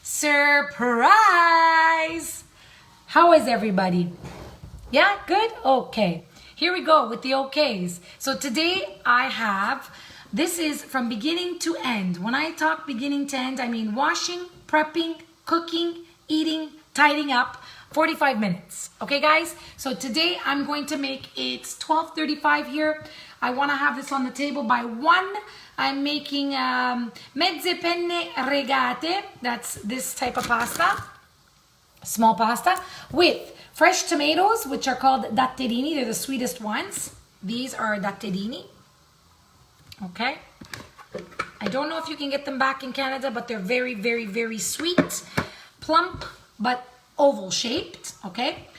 Surprise! How is everybody? Yeah, good? Okay. Here we go with the okays. So today I have, this is from beginning to end. When I talk beginning to end, I mean washing, prepping, cooking, eating, tidying up, 45 minutes. Okay, guys? So today I'm going to make, it's 12:35 here. I want to have this on the table by 1. I'm making mezze penne regate. That's this type of pasta, small pasta, with fresh tomatoes, which are called daterini. They're the sweetest ones. These are daterini. Okay. I don't know if you can get them back in Canada, but they're very, very, very sweet. Plump, but oval shaped. Okay.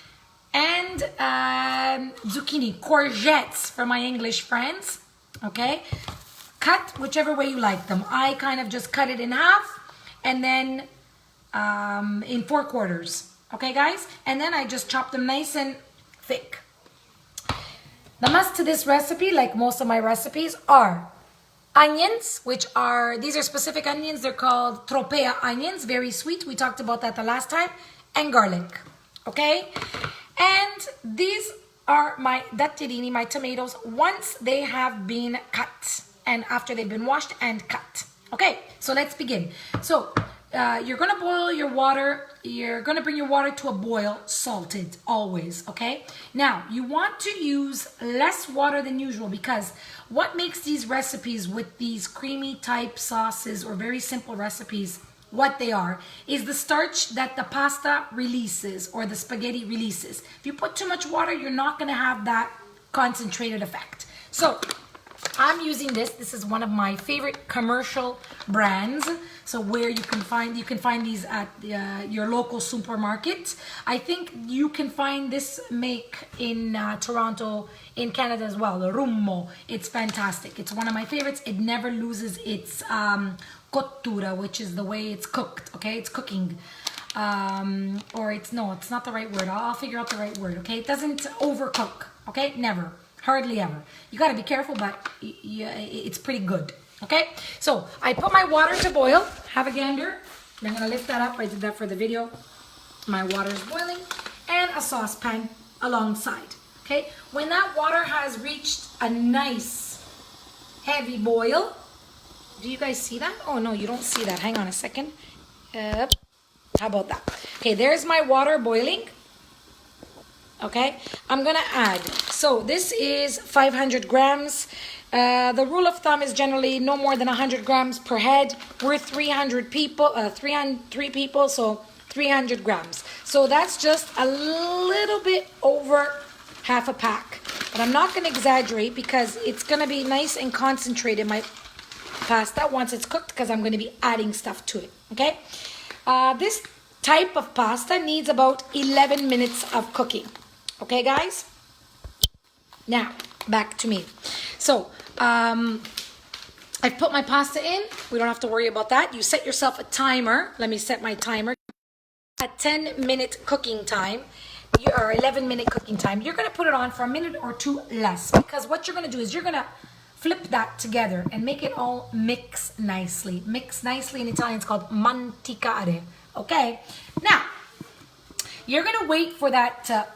And zucchini, courgettes for my English friends. Okay. Cut whichever way you like them. I kind of just cut it in half and then in 4 quarters. Okay, guys? And then I just chop them nice and thick. The must to this recipe, like most of my recipes, are onions, which are, these are specific onions. They're called Tropea onions, very sweet. We talked about that the last time. And garlic, okay? And these are my daterini, my tomatoes, once they have been cut and after they've been washed and cut. Okay, so let's begin. So you're gonna boil your water. You're gonna bring your water to a boil, salted always, okay? Now, you want to use less water than usual because what makes these recipes with these creamy type sauces or very simple recipes, what they are, is the starch that the pasta releases or the spaghetti releases. If you put too much water, you're not gonna have that concentrated effect. So, I'm using this. This is one of my favorite commercial brands. So where you can find these at your local supermarket. I think you can find this make in Toronto, in Canada as well. The Rummo. It's fantastic. It's one of my favorites. It never loses its cottura, which is the way it's cooked. Okay, it's cooking. Or it's not the right word. I'll figure out the right word. Okay, it doesn't overcook. Okay, never. Hardly ever. You got to be careful, but it's pretty good. Okay? So, I put my water to boil. Have a gander. I'm going to lift that up. I did that for the video. My water is boiling. And a saucepan alongside. Okay? When that water has reached a nice heavy boil. Do you guys see that? Oh, no, you don't see that. Hang on a second. How about that? Okay, there's my water boiling. Okay, I'm gonna add, so this is 500 grams. The rule of thumb is generally no more than 100 grams per head. We're 300 people, 3 people, so 300 grams. So that's just a little bit over half a pack. But I'm not gonna exaggerate because it's gonna be nice and concentrated, my pasta, once it's cooked, because I'm gonna be adding stuff to it, okay? This type of pasta needs about 11 minutes of cooking. Okay, guys? Now, back to me. So, I've put my pasta in. We don't have to worry about that. You set yourself a timer. Let me set my timer. A 10-minute cooking time, or 11-minute cooking time. You're going to put it on for a minute or 2 less. Because what you're going to do is you're going to flip that together and make it all mix nicely. Mix nicely in Italian, it's called manticare. Okay? Now, you're going to wait for that to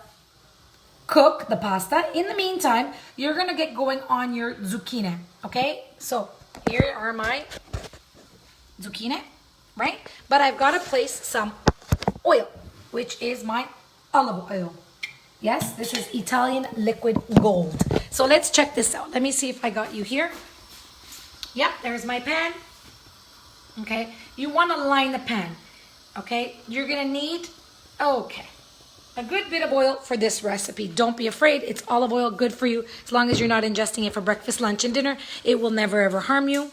cook the pasta. In the meantime, you're gonna get going on your zucchini. Okay, so here are my zucchini, right? But I've got to place some oil, which is my olive oil. Yes, this is Italian liquid gold. So let's check this out. Let me see if I got you here. Yep, there's my pan. Okay, you want to line the pan. Okay, you're gonna need, okay, a good bit of oil for this recipe. Don't be afraid. It's olive oil, good for you. As long as you're not ingesting it for breakfast, lunch, and dinner, it will never ever harm you.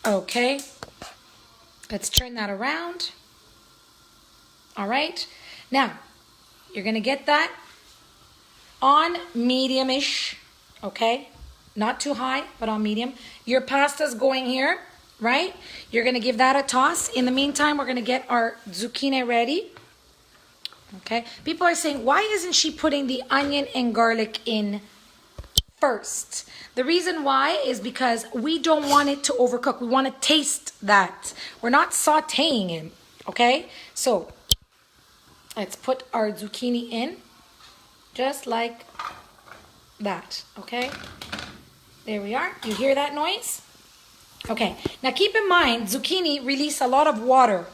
Okay. Let's turn that around. All right. Now, you're going to get that on medium-ish. Okay. Not too high, but on medium. Your pasta's going here, right? You're going to give that a toss. In the meantime, we're going to get our zucchini ready. Okay, people are saying, why isn't she putting the onion and garlic in first. The reason why is because we don't want it to overcook. We want to taste that. We're not sauteing it, okay? So let's put our zucchini in just like that, okay? There we are. You hear that noise? Okay, now keep in mind, zucchini release a lot of water.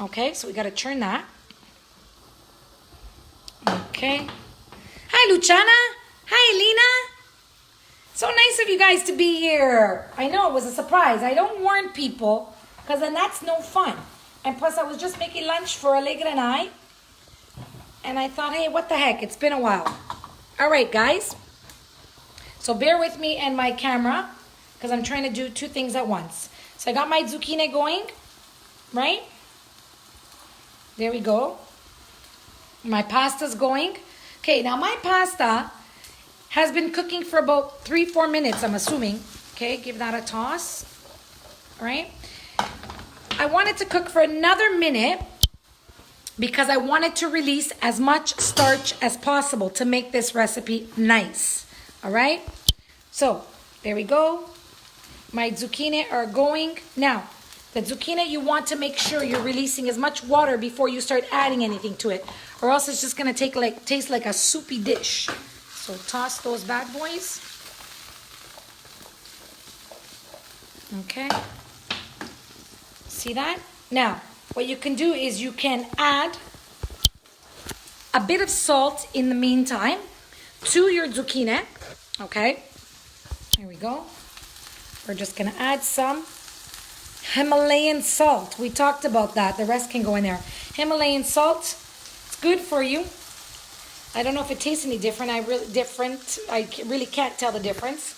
Okay, so we got to turn that. Okay. Hi, Luciana. Hi, Lena. So nice of you guys to be here. I know it was a surprise. I don't warn people because then that's no fun. And plus, I was just making lunch for Allegra and I. And I thought, hey, what the heck? It's been a while. All right, guys. So bear with me and my camera because I'm trying to do two things at once. So I got my zucchini going, right? There we go. My pasta's going. Okay, now my pasta has been cooking for about 3-4 minutes, I'm assuming. Okay, give that a toss. All right. I want it to cook for another minute because I want it to release as much starch as possible to make this recipe nice. All right. So there we go. My zucchini are going. Now, the zucchini, you want to make sure you're releasing as much water before you start adding anything to it, or else it's just going to taste like a soupy dish. So toss those bad boys. Okay. See that? Now, what you can do is you can add a bit of salt in the meantime to your zucchini. Okay. Here we go. We're just going to add some Himalayan salt. We talked about that. The rest can go in there. Himalayan salt. It's good for you. I don't know if it tastes any different. I really can't tell the difference.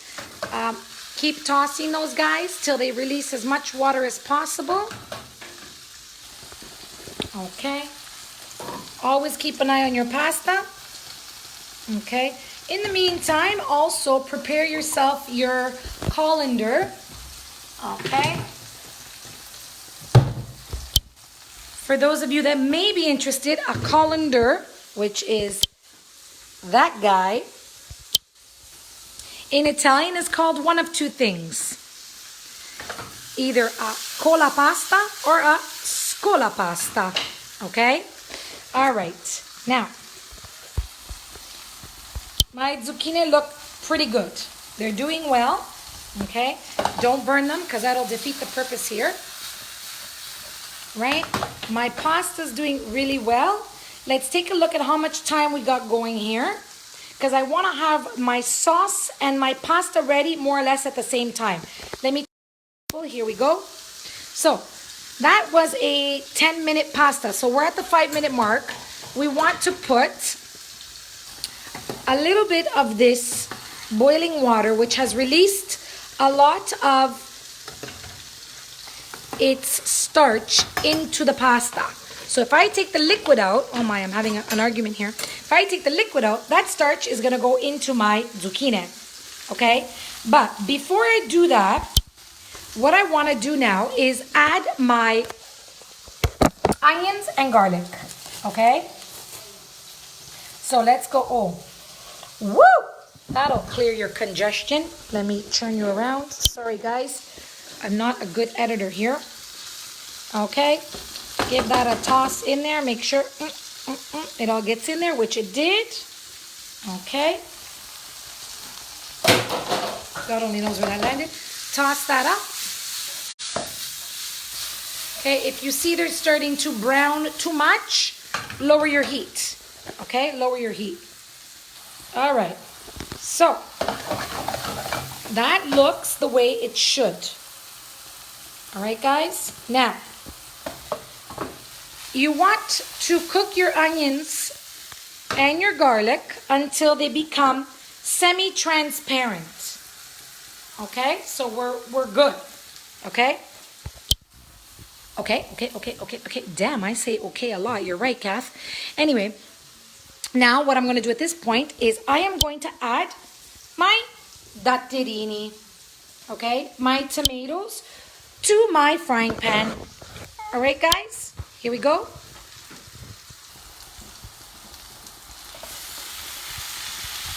Keep tossing those guys till they release as much water as possible. Okay. Always keep an eye on your pasta. Okay. In the meantime, also prepare yourself your colander. Okay. For those of you that may be interested, a colander, which is that guy, in Italian is called one of two things. Either a cola pasta or a scola pasta. Okay? All right. Now, my zucchini look pretty good. They're doing well. Okay? Don't burn them because that'll defeat the purpose here. Right? My pasta's doing really well. Let's take a look at how much time we got going here, because I want to have my sauce and my pasta ready more or less at the same time. Let me, here we go. So that was a 10-minute pasta. So we're at the 5-minute mark. We want to put a little bit of this boiling water, which has released a lot of its starch into the pasta. So if I take the liquid out, oh my, I'm having an argument here. If I take the liquid out, that starch is going to go into my zucchini. Okay? But before I do that, what I want to do now is add my onions and garlic. Okay? So let's go. Oh, woo! That'll clear your congestion. Let me turn you around. Sorry, guys. I'm not a good editor here. Okay? Give that a toss in there. Make sure it all gets in there, which it did. Okay. God only knows where that landed. Toss that up. Okay, if you see they're starting to brown too much, lower your heat. Okay, lower your heat. All right. So, that looks the way it should. All right, guys. Now, you want to cook your onions and your garlic until they become semi-transparent. Okay? So we're good. Okay? Okay. Damn, I say okay a lot. You're right, Kath. Anyway, now what I'm going to do at this point is I am going to add my daterini, okay, my tomatoes to my frying pan. All right, guys? Here we go.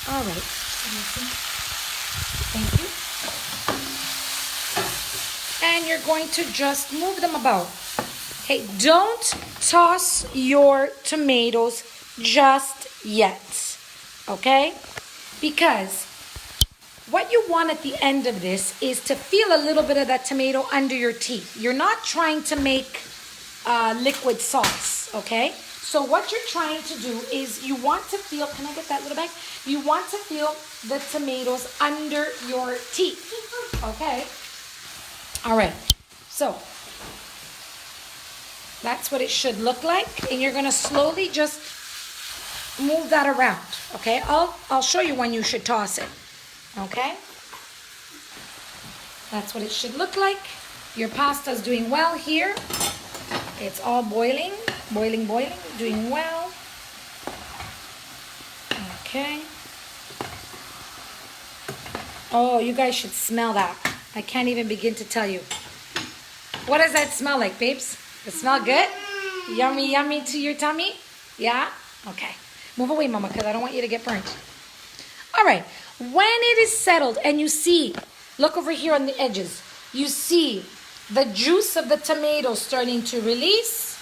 All right. Thank you. And you're going to just move them about. Okay, don't toss your tomatoes just yet. Okay? Because what you want at the end of this is to feel a little bit of that tomato under your teeth. You're not trying to make liquid sauce, okay? So what you're trying to do is you want to feel, can I get that little bag? You want to feel the tomatoes under your teeth, okay? All right, so that's what it should look like. And you're gonna slowly just move that around, okay? I'll show you when you should toss it, okay? That's what it should look like. Your pasta's doing well here. It's all boiling, boiling, doing well. Okay. Oh, you guys should smell that. I can't even begin to tell you. What does that smell like, babes? It smell good? Yummy, yummy to your tummy? Yeah? Okay. Move away, mama, because I don't want you to get burnt. All right. When it is settled and you see, look over here on the edges, you see the juice of the tomato starting to release,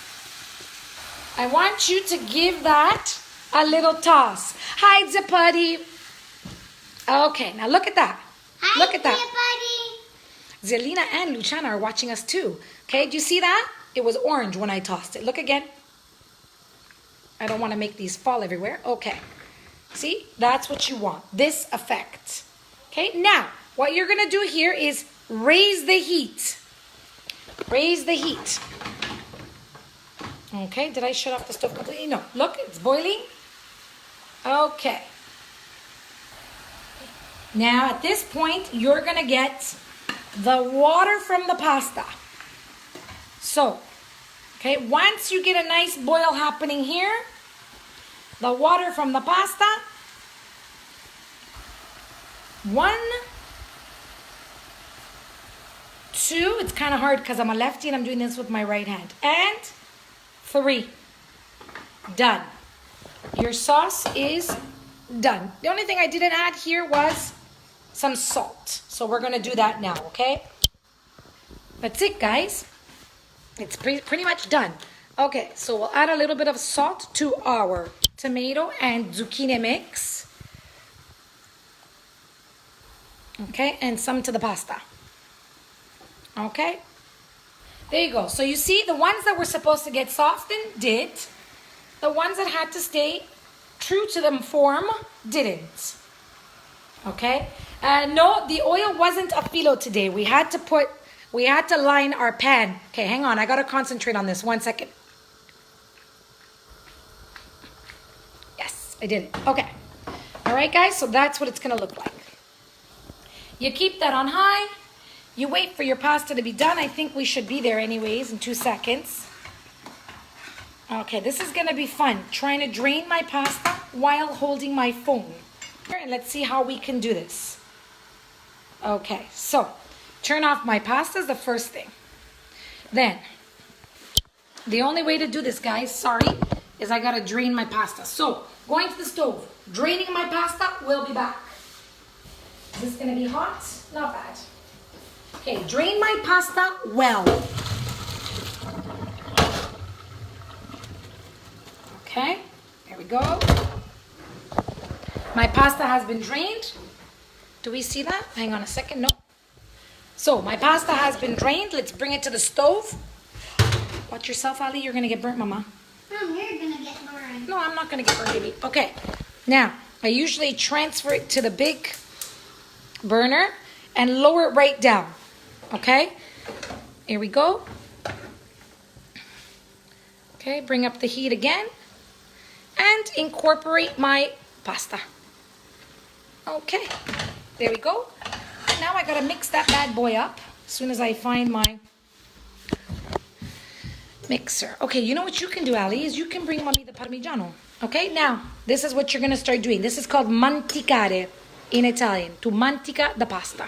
I want you to give that a little toss. Hi, Zapati. Okay, now look at that. Hi, look at that. Zapati. Zelina and Luciana are watching us too. Okay, do you see that? It was orange when I tossed it. Look again. I don't want to make these fall everywhere. Okay. See, that's what you want. This effect. Okay, now what you're going to do here is raise the heat. Raise the heat. Okay, did I shut off the stove completely? No, look, it's boiling. Okay. Now at this point, you're going to get the water from the pasta. So, okay, once you get a nice boil happening here, the water from the pasta, 1, 2, it's kind of hard because I'm a lefty and I'm doing this with my right hand, and 3, done. Your sauce is done. The only thing I didn't add here was some salt. So we're going to do that now, okay? That's it, guys. It's pretty much done. Okay, so we'll add a little bit of salt to our tomato and zucchini mix. Okay, and some to the pasta. Okay, there you go. So you see, the ones that were supposed to get softened did. The ones that had to stay true to the form didn't. Okay, no, the oil wasn't a filo today. We had to line our pan. Okay, hang on, I gotta concentrate on this 1 second. Yes, I did it. Okay, all right, guys, so that's what it's gonna look like. You keep that on high. You wait for your pasta to be done. I think we should be there anyways in 2 seconds. Okay, this is gonna be fun. Trying to drain my pasta while holding my phone. And let's see how we can do this. Okay, so turn off my pasta is the first thing. Then, the only way to do this, guys, sorry, is I gotta drain my pasta. So, going to the stove, draining my pasta, we'll be back. Is this gonna be hot? Not bad. Okay, drain my pasta well. Okay, there we go. My pasta has been drained. Do we see that? Hang on a second, no. So, my pasta has been drained. Let's bring it to the stove. Watch yourself, Ali, you're gonna get burnt, Mama. Mom, you're gonna get burned. No, I'm not gonna get burnt, baby. Okay, now, I usually transfer it to the big burner and lower it right down. Okay, here we go. Okay, bring up the heat again and incorporate my pasta. Okay, there we go. Now I gotta mix that bad boy up as soon as I find my mixer. Okay, you know what you can do, Ali, is you can bring mommy the parmigiano. Okay, now this is what you're gonna start doing. This is called manticare in Italian, to mantica the pasta.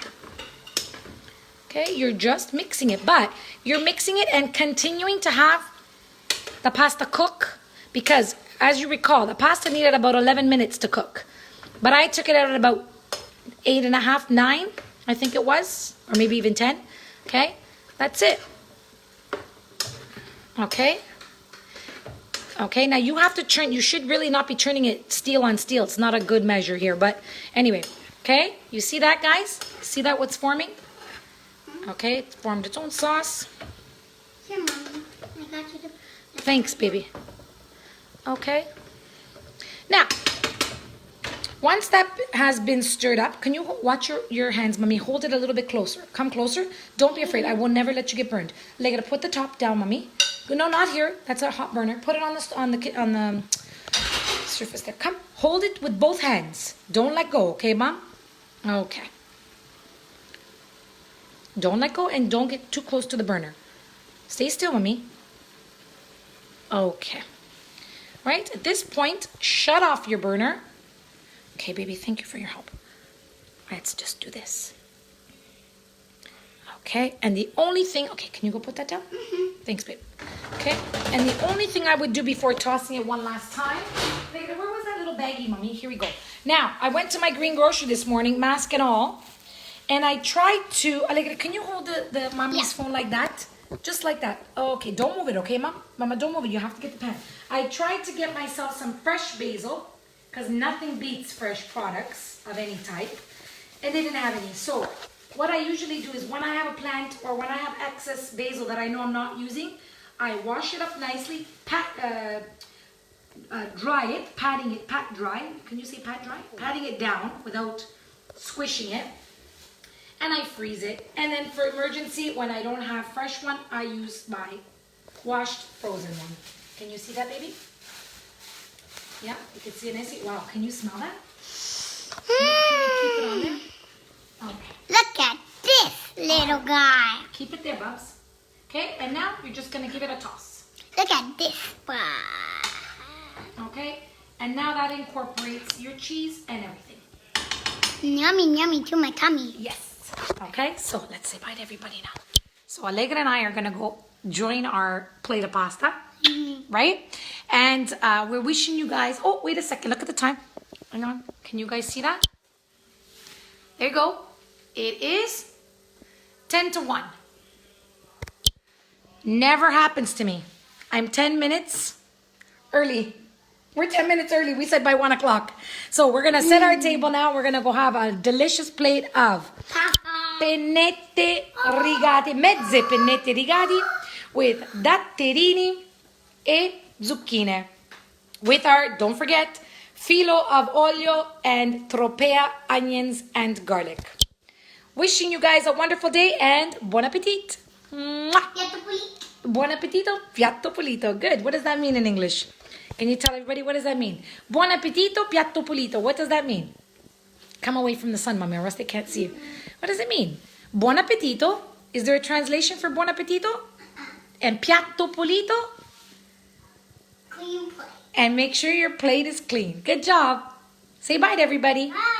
Okay, you're just mixing it, but you're mixing it and continuing to have the pasta cook, because as you recall, the pasta needed about 11 minutes to cook, but I took it out at about 8.5, 9, I think it was, or maybe even 10. Okay, that's it. Okay. Okay, now you have to turn, you should really not be turning it steel on steel. It's not a good measure here, but anyway. Okay, you see that, guys? See that what's forming? Okay, it's formed its own sauce. Here, Mommy. I got you the... Thanks, baby. Okay. Now, once that has been stirred up, can you watch your hands, Mommy? Hold it a little bit closer. Come closer. Don't be afraid. I will never let you get burned. Like, gonna put the top down, Mommy. No, not here. That's a hot burner. Put it on the surface there. Come, hold it with both hands. Don't let go, okay, Mom? Okay. Don't let go and don't get too close to the burner. Stay still, Mommy. Okay. Right, at this point, shut off your burner. Okay, baby, thank you for your help. Let's just do this. Okay, and the only thing... Okay, can you go put that down? Thanks, babe. Okay, and the only thing I would do before tossing it one last time... Where was that little baggie, Mommy? Here we go. Now, I went to my green grocery this morning, mask and all, and I tried to... Allegra, can you hold the Mommy's phone like that? Just like that. Okay, don't move it, okay, Mom? Mama, don't move it. You have to get the pan. I tried to get myself some fresh basil, because nothing beats fresh products of any type, and they didn't have any. So what I usually do is when I have a plant or when I have excess basil that I know I'm not using, I wash it up nicely, dry it, pat dry. Can you say pat dry? Patting it down without squishing it. And I freeze it. And then for emergency, when I don't have fresh one, I use my washed frozen one. Can you see that, baby? Yeah, you can see it nicely. Wow, can you smell that? Can you keep it on there? Okay. Look at this little guy. Keep it there, Bubs. Okay, and now you're just going to give it a toss. Look at this one. Okay, and now that incorporates your cheese and everything. Yummy, yummy to my tummy. Yes. Okay, so let's say bye to everybody now. So Allegra and I are going to go join our plate of pasta, right? And we're wishing you guys... Oh, wait a second. Look at the time. Hang on. Can you guys see that? There you go. It is 10 to 1. Never happens to me. I'm 10 minutes early. We're 10 minutes early. We said by 1 o'clock. So we're going to set our table now. We're going to go have a delicious plate of pennette rigati, mezze pennette rigati with daterini e zucchine. With our, don't forget, filo of olio and Tropea onions and garlic. Wishing you guys a wonderful day and buon appetit. Buon appetito, piatto pulito. Good. What does that mean in English? Can you tell everybody what does that mean? Buon appetito, piatto pulito. What does that mean? Come away from the sun, Mommy, or else they can't see you. What does it mean? Buon appetito. Is there a translation for buon appetito? And piatto pulito? Clean plate. And make sure your plate is clean. Good job. Say bye to everybody. Bye.